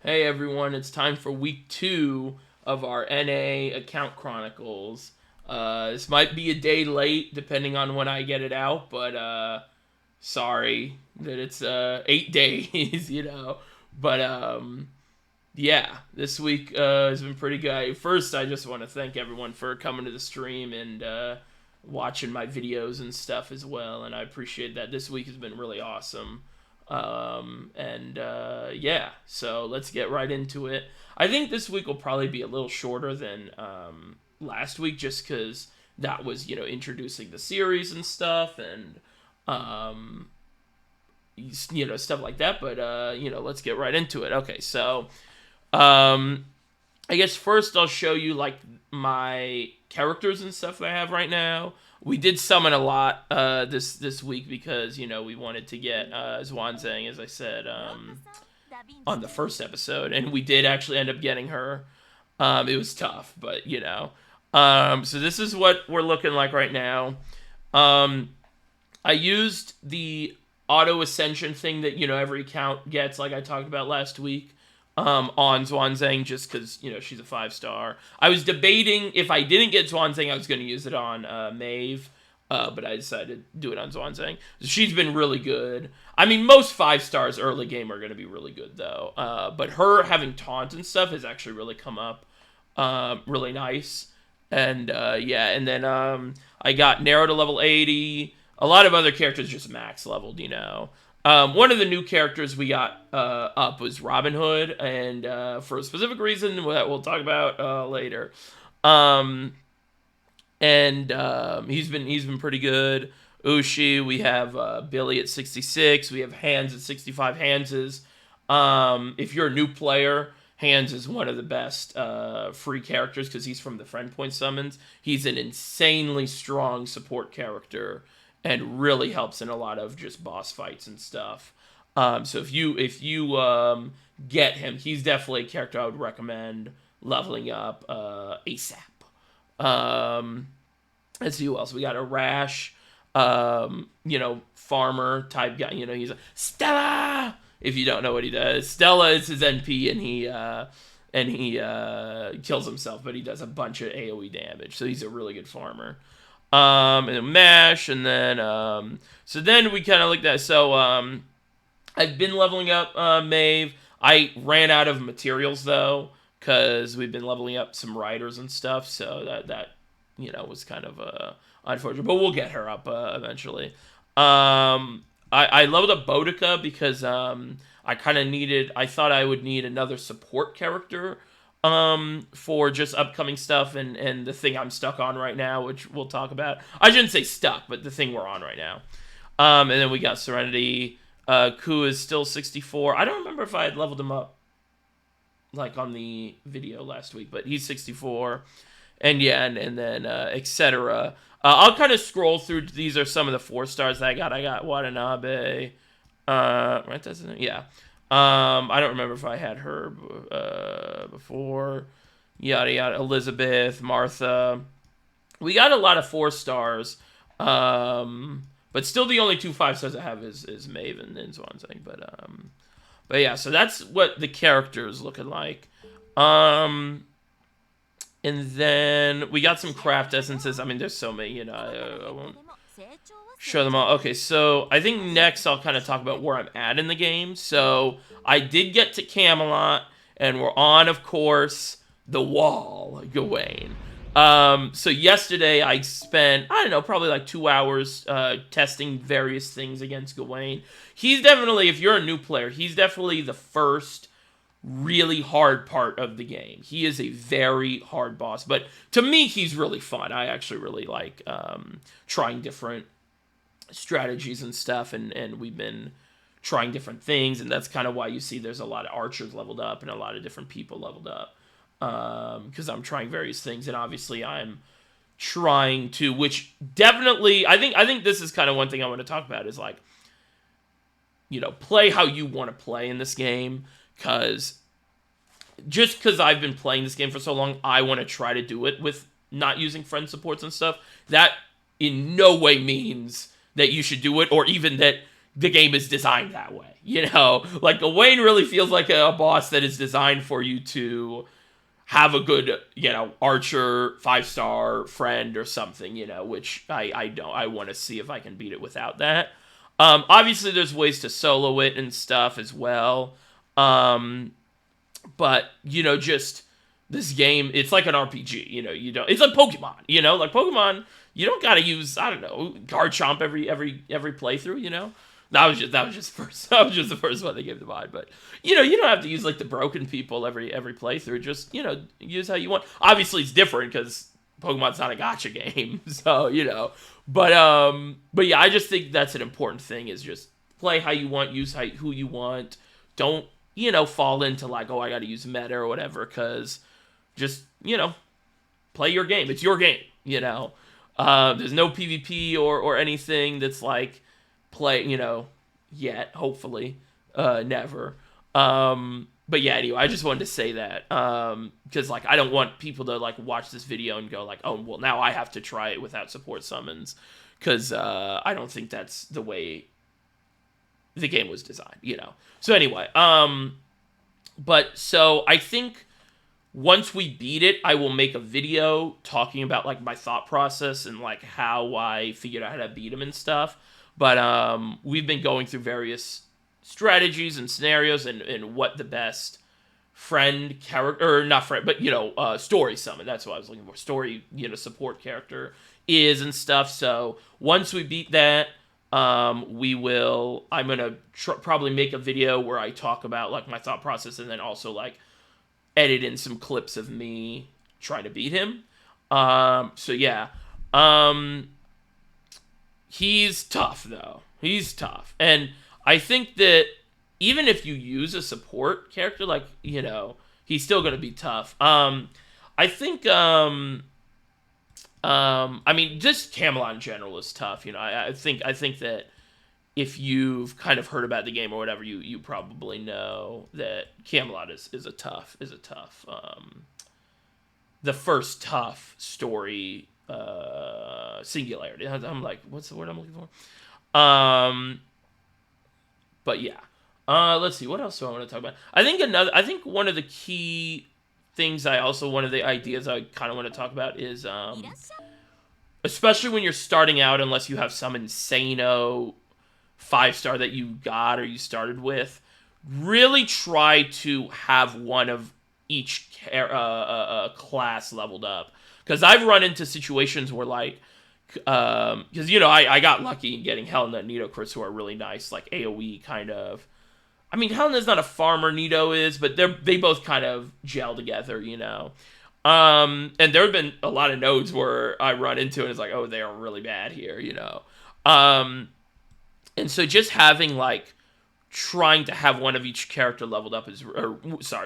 Hey everyone, it's time for week 2 of our NA account chronicles. This might be a day late depending on when I get it out, but sorry that it's 8 days, But yeah, this week has been pretty good. First, I just want to thank everyone for coming to the stream and watching my videos and stuff as well, and I appreciate that. This week has been really awesome. Yeah, so let's get right into it. I think this week will probably be a little shorter than last week just because that was, introducing the series and stuff and, um, stuff like that. But, let's get right into it. Okay, so um, I guess first I'll show you like my characters and stuff that I have right now. We did summon a lot this week because we wanted to get Zhuanzhang, as I said, on the first episode, and we did actually end up getting her. It was tough, but So this is what we're looking like right now. I used the auto ascension thing that every account gets, like I talked about last week. On Zhuanzhang just because, she's a 5-star. I was debating if I didn't get Zhuanzhang, I was going to use it on Maeve, but I decided to do it on Zhuanzhang. She's been really good. I mean, most 5-stars early game are going to be really good, though. But her having taunt and stuff has actually really come up really nice. And, and then I got Nero to level 80. A lot of other characters just max leveled, One of the new characters we got up was Robin Hood, and for a specific reason that we'll talk about later. He's been pretty good. Ushi, we have Billy at 66. We have Hands at 65. Hands is, if you're a new player, Hands is one of the best free characters because he's from the Friend Point summons. He's an insanely strong support character and really helps in a lot of just boss fights and stuff. So if you get him, he's definitely a character I would recommend leveling up ASAP. Let's see who else. We got a Rash, farmer type guy. He's a Stella. If you don't know what he does, Stella is his NP, and he kills himself, but he does a bunch of AoE damage. So he's a really good farmer. And then Mash, and then so then we kind of looked at. So I've been leveling up Maeve. I ran out of materials though because we've been leveling up some riders and stuff. So that was kind of unfortunate, but we'll get her up eventually. I leveled up Boudica because I kind of needed. I thought I would need another support character for just upcoming stuff and the thing I'm stuck on right now, which we'll talk about. I shouldn't say stuck, but the thing we're on right now. And then we got Serenity. Ku is still 64. I don't remember if I had leveled him up like on the video last week, but he's 64. And yeah, and then etc. I'll kind of scroll through. These are some of the 4-stars that I got. I got Watanabe. Right, that's it. Yeah. I don't remember if I had her before. Yada yada. Elizabeth, Martha. We got a lot of 4-stars. But still, the only 2 5-stars I have is Maven and Zhuanzhang. But yeah. So that's what the character is looking like. And then we got some craft essences. I mean, there's so many. I won't show them all. Okay, so I think next I'll kind of talk about where I'm at in the game. So I did get to Camelot, and we're on, of course, the wall, Gawain. So yesterday I spent, I don't know, probably like 2 hours testing various things against Gawain. He's definitely, if you're a new player, he's definitely the first really hard part of the game. He is a very hard boss, but to me, he's really fun. I actually really like trying different strategies and stuff, and we've been trying different things, and that's kind of why you see there's a lot of archers leveled up and a lot of different people leveled up, because I'm trying various things, and obviously I'm trying to, which definitely, I think this is kind of one thing I want to talk about is like, play how you want to play in this game, because I've been playing this game for so long, I want to try to do it with not using friend supports and stuff. That in no way means that you should do it, or even that the game is designed that way, like Gawain really feels like a boss that is designed for you to have a good, archer 5-star friend or something, which I don't. I want to see if I can beat it without that. Obviously there's ways to solo it and stuff as well. But, just this game, it's like an RPG, you don't, it's like Pokemon, like Pokemon, you don't gotta use, I don't know, Garchomp every playthrough, That was just the first one that came to mind. But you don't have to use like the broken people every playthrough. Just use how you want. Obviously, it's different because Pokemon's not a gacha game, so But yeah, I just think that's an important thing: is just play how you want, use who you want. Don't fall into like, oh, I got to use meta or whatever. Because just play your game. It's your game. There's no PvP or anything that's like play, yet, hopefully, never. But yeah, anyway, I just wanted to say that, because, like, I don't want people to, like, watch this video and go, like, oh, well, now I have to try it without support summons, because, I don't think that's the way the game was designed, So anyway, but, so, I think once we beat it, I will make a video talking about, like, my thought process and, like, how I figured out how to beat him and stuff. But we've been going through various strategies and scenarios and what the best friend character, or not friend, but, story summon, that's what I was looking for, story, support character is and stuff. So once we beat that, I'm going to probably make a video where I talk about, like, my thought process and then also, like, edit in some clips of me trying to beat him. So yeah. He's tough, though. He's tough. And I think that even if you use a support character, like, he's still going to be tough. I think, I mean, just Camelot in general is tough. I think that if you've kind of heard about the game or whatever, you probably know that Camelot is a tough, the first tough story singularity. I'm like, what's the word I'm looking for? But yeah. Let's see, what else do I want to talk about? I think one of the key things one of the ideas I kind of want to talk about is, especially when you're starting out, unless you have some insano 5-star that you got or you started with, really try to have one of each class leveled up. Because I've run into situations where, like, because, I got lucky in getting Helena and Nidoquirts, who are really nice, like, AoE kind of. I mean, Helena's not a farmer, Nido is, but they both kind of gel together, And there have been a lot of nodes where I run into and it's like, oh, they are really bad here, And so just having, like, trying to have one of each character leveled up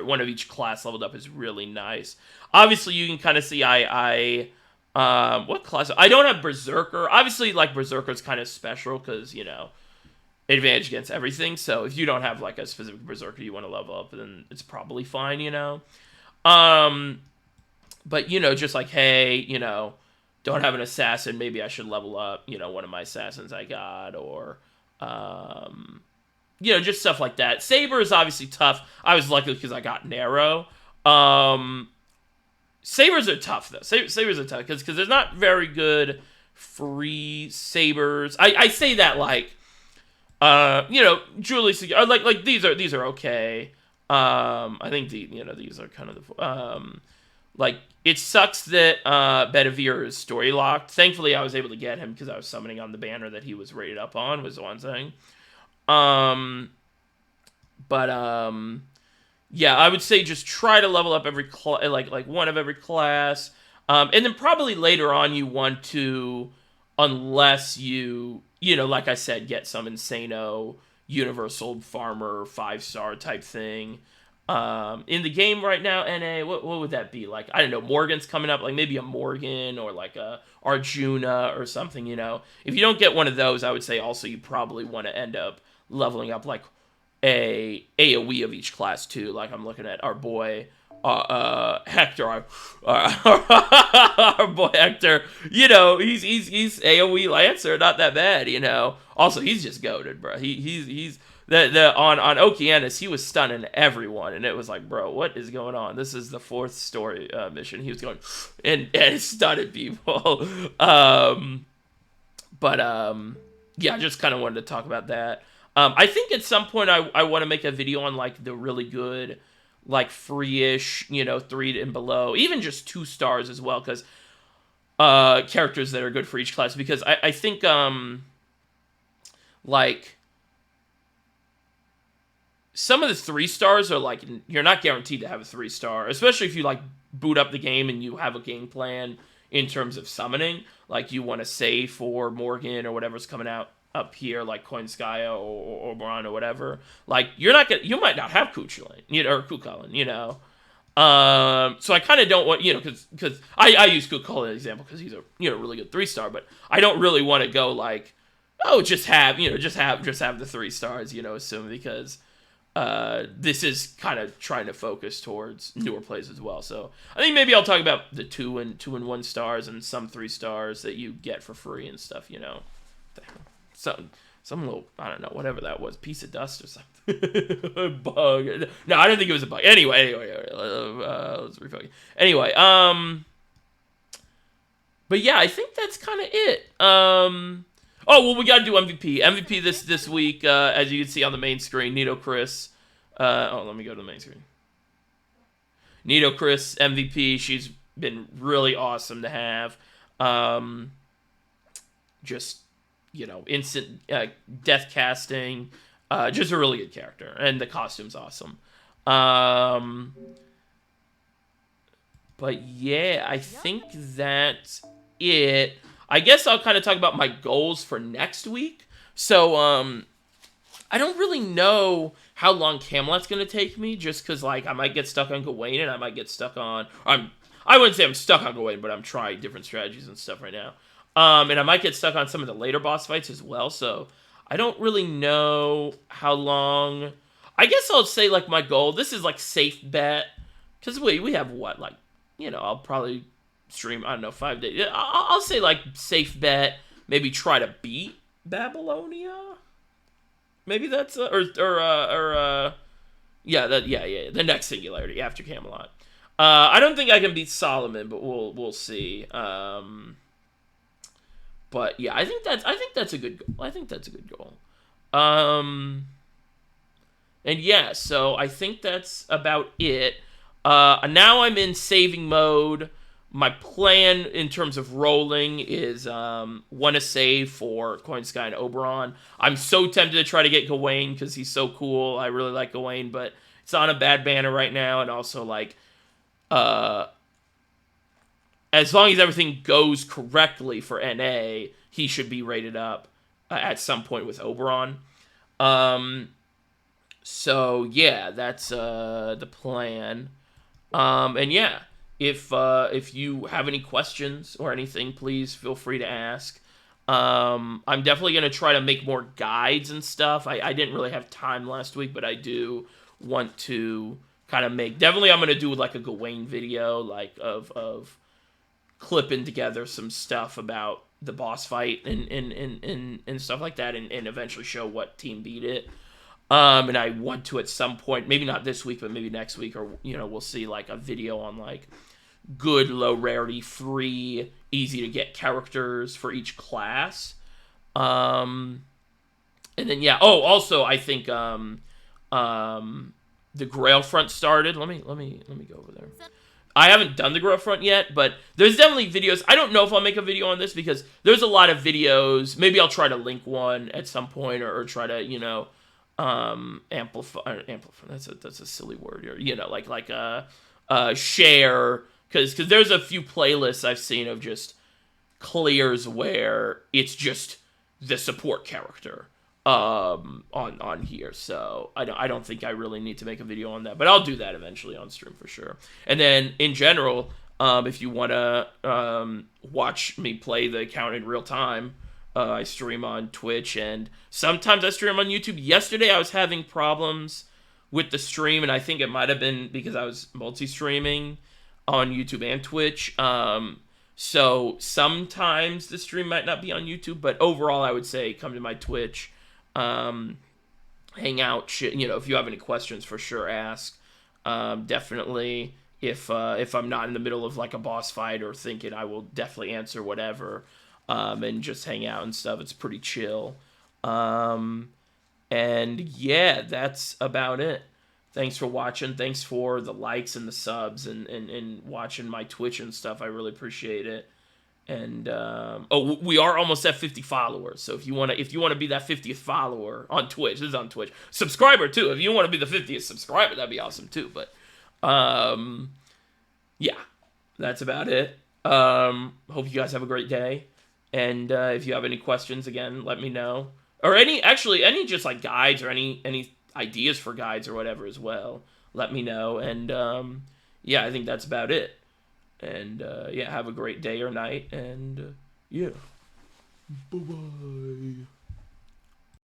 one of each class leveled up is really nice. Obviously, you can kind of see what class? I don't have Berserker. Obviously, like, Berserker's kind of special because, advantage against everything. So if you don't have, like, a specific Berserker you want to level up, then it's probably fine, But, just like, hey, don't have an assassin, maybe I should level up, one of my assassins I got, or, just stuff like that. Saber is obviously tough. I was lucky because I got Narrow. Sabers are tough, though. Sabers are tough because there's not very good free Sabers. I say that like, Julie, like these are okay. I think these are kind of the like, it sucks that Bedivere is story locked. Thankfully, I was able to get him because I was summoning on the banner that he was rated up on, was the one thing. Yeah, I would say just try to level up every like one of every class. And then probably later on you want to, unless you like I said, get some insano universal farmer 5-star type thing. In the game right now, NA, what would that be? Like, I don't know, Morgan's coming up, like maybe a Morgan or like a Arjuna or something, If you don't get one of those, I would say also you probably want to end up leveling up like a AoE of each class too. Like, I'm looking at our boy Hector, our boy Hector, he's AoE Lancer, not that bad, Also, he's just goated, bro. He's on Okeanos, he was stunning everyone, and it was like, bro, what is going on? This is the 4th story mission. He was going and stunning people. Yeah, I just kind of wanted to talk about that. I think at some point I want to make a video on like the really good, like free-ish, 3 and below, even just 2 stars as well, because characters that are good for each class, because I think like some of the 3 stars are like, you're not guaranteed to have a 3-star, especially if you like boot up the game and you have a game plan in terms of summoning, like you want to save for Morgan or whatever's coming out up here, like Koinskaya or Oberon or whatever. Like you might not have Kukulin, or Kukulin, So I kind of don't want, because I use Kukulin as an example because he's a really good 3-star, but I don't really want to go like, oh, just have the 3 stars, assume, because this is kind of trying to focus towards newer plays as well. So I think maybe I'll talk about the 2 and 1 stars and some 3 stars that you get for free and stuff, Some little, I don't know, whatever that was, piece of dust or something. Bug. No, I don't think it was a bug. Anyway, let's refocus. Anyway, but yeah, I think that's kind of it. We gotta do MVP. MVP this week, as you can see on the main screen, Nito Chris. Let me go to the main screen. Nito Chris, MVP. She's been really awesome to have. Just, instant death casting. Just a really good character. And the costume's awesome. But yeah, I think that's it. I guess I'll kind of talk about my goals for next week. So, I don't really know how long Camelot's going to take me, just because, like, I might get stuck on Gawain, and I might get stuck on... I wouldn't say I'm stuck on Gawain, but I'm trying different strategies and stuff right now. And I might get stuck on some of the later boss fights as well, so I don't really know how long. I guess I'll say, like, my goal, this is, like, safe bet, because we have what, like, I'll probably stream, I don't know, 5 days. I'll say, like, safe bet, maybe try to beat Babylonia? Maybe that's, the next Singularity after Camelot. I don't think I can beat Solomon, but we'll see. But yeah, I think that's a good goal. And yeah, so I think that's about it. Now I'm in saving mode. My plan in terms of rolling is want to save for Koinskaya and Oberon. I'm so tempted to try to get Gawain because he's so cool. I really like Gawain, but it's on a bad banner right now, and also like as long as everything goes correctly for NA, he should be rated up at some point with Oberon. So yeah, that's the plan. And yeah, if you have any questions or anything, please feel free to ask. I'm definitely going to try to make more guides and stuff. I didn't really have time last week, but I do want to kind of make... Definitely I'm going to do like a Gawain video, like of clipping together some stuff about the boss fight and stuff like that, and eventually show what team beat it. And I want to at some point, maybe not this week, but maybe next week, or we'll see like a video on like good, low rarity, free, easy to get characters for each class. And then yeah. Oh, also I think the Grail Front started. Let me go over there. I haven't done the Grail Front yet, but there's definitely videos. I don't know if I'll make a video on this because there's a lot of videos. Maybe I'll try to link one at some point, or try to amplify. That's a silly word, or share, because there's a few playlists I've seen of just clears where it's just the support character on here. So I don't think I really need to make a video on that, but I'll do that eventually on stream for sure. And then in general, if you want to watch me play the account in real time, I stream on Twitch, and sometimes I stream on YouTube. Yesterday I was having problems with the stream, and I think it might have been because I was multi-streaming on YouTube and Twitch. So sometimes the stream might not be on YouTube, but overall I would say come to my Twitch, hang out, shit. If you have any questions, for sure ask. Definitely, if I'm not in the middle of like a boss fight or thinking, I will definitely answer whatever, and just hang out and stuff. It's pretty chill. And yeah, that's about it. Thanks for watching. Thanks for the likes and the subs and watching my Twitch and stuff. I really appreciate it. And we are almost at 50 followers. So if you wanna be that 50th follower on Twitch, this is on Twitch, subscriber too. If you want to be the 50th subscriber, that'd be awesome too. But yeah, that's about it. Hope you guys have a great day. And if you have any questions, again, let me know. Or any just like guides or any ideas for guides or whatever as well, let me know. And yeah, I think that's about it. And yeah, have a great day or night. And yeah, bye-bye.